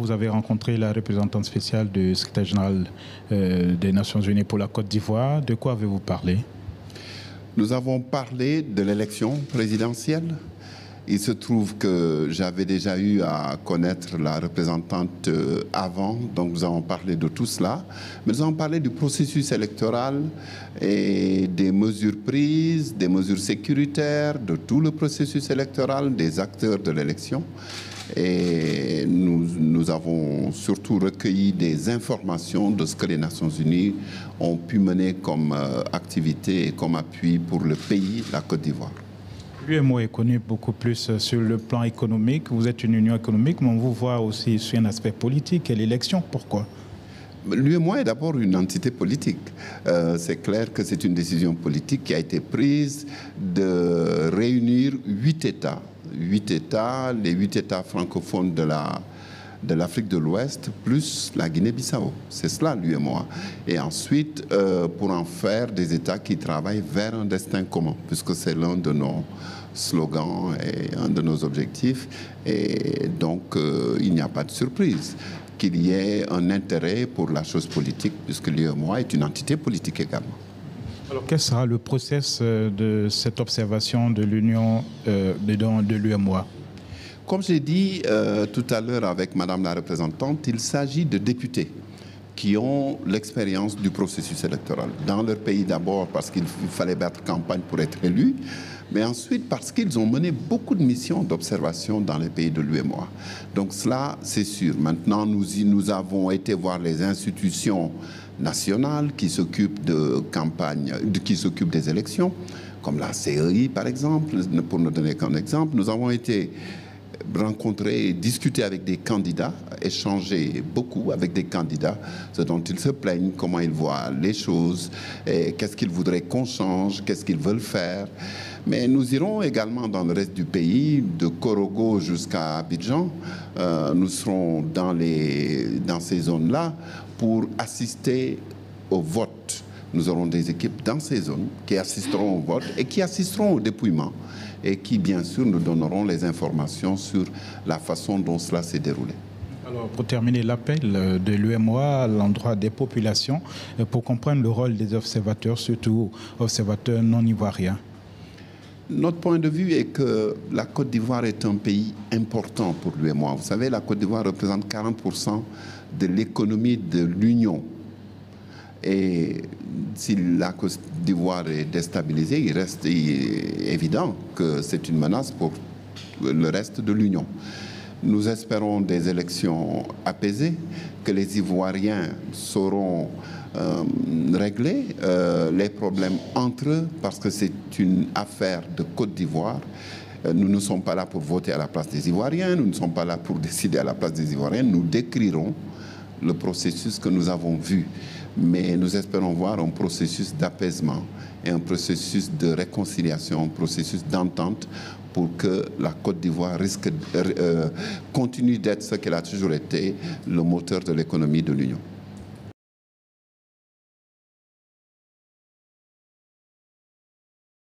Vous avez rencontré la représentante spéciale du secrétaire général des Nations Unies pour la Côte d'Ivoire. De quoi avez-vous parlé? Nous avons parlé de l'élection présidentielle. Il se trouve que j'avais déjà eu à connaître la représentante avant, donc nous avons parlé de tout cela. Mais nous avons parlé du processus électoral et des mesures prises, des mesures sécuritaires, de tout le processus électoral, des acteurs de l'élection. Et nous avons surtout recueilli des informations de ce que les Nations Unies ont pu mener comme activité et comme appui pour le pays, la Côte d'Ivoire. L'UEMOA est connu beaucoup plus sur le plan économique. Vous êtes une union économique, mais on vous voit aussi sur un aspect politique et l'élection. Pourquoi? L'UEMOA est d'abord une entité politique. C'est clair que c'est une décision politique qui a été prise de réunir 8 États. 8 États, les 8 États francophones de l'Afrique de l'Ouest, plus la Guinée-Bissau. C'est cela, l'UEMOA. Et ensuite, pour en faire des États qui travaillent vers un destin commun, puisque c'est l'un de nos slogans et un de nos objectifs. Et donc, il n'y a pas de surprise qu'il y ait un intérêt pour la chose politique, puisque l'UEMOA est une entité politique également. Alors, quel sera le process de cette observation de l'Union de l'UEMOA? Comme j'ai dit tout à l'heure avec Madame la représentante, il s'agit de députés qui ont l'expérience du processus électoral. Dans leur pays d'abord parce qu'il fallait battre campagne pour être élus, mais ensuite parce qu'ils ont mené beaucoup de missions d'observation dans les pays de l'UEMOA. Donc cela, c'est sûr. Maintenant, nous avons été voir les institutions nationales qui s'occupent de campagne, qui s'occupent des élections, comme la CEI par exemple, pour ne donner qu'un exemple. Nous avons été rencontrer et discuter avec des candidats, échanger beaucoup avec des candidats, ce dont ils se plaignent, comment ils voient les choses, qu'est-ce qu'ils voudraient qu'on change, qu'est-ce qu'ils veulent faire. Mais nous irons également dans le reste du pays, de Korogo jusqu'à Abidjan. Nous serons dans ces zones-là pour assister au vote. Nous aurons des équipes dans ces zones qui assisteront au vote et qui assisteront au dépouillement et qui, bien sûr, nous donneront les informations sur la façon dont cela s'est déroulé. Alors, pour terminer, l'appel de l'UEMOA à l'endroit des populations pour comprendre le rôle des observateurs, surtout observateurs non ivoiriens. Notre point de vue est que la Côte d'Ivoire est un pays important pour l'UEMOA. Vous savez, la Côte d'Ivoire représente 40% de l'économie de l'Union. Et si la Côte d'Ivoire est déstabilisée, il reste évident que c'est une menace pour le reste de l'Union. Nous espérons des élections apaisées, que les Ivoiriens sauront régler les problèmes entre eux, parce que c'est une affaire de Côte d'Ivoire. Nous ne sommes pas là pour voter à la place des Ivoiriens, nous ne sommes pas là pour décider à la place des Ivoiriens. Nous décrirons le processus que nous avons vu. Mais nous espérons voir un processus d'apaisement et un processus de réconciliation, un processus d'entente pour que la Côte d'Ivoire continue d'être ce qu'elle a toujours été, le moteur de l'économie de l'Union.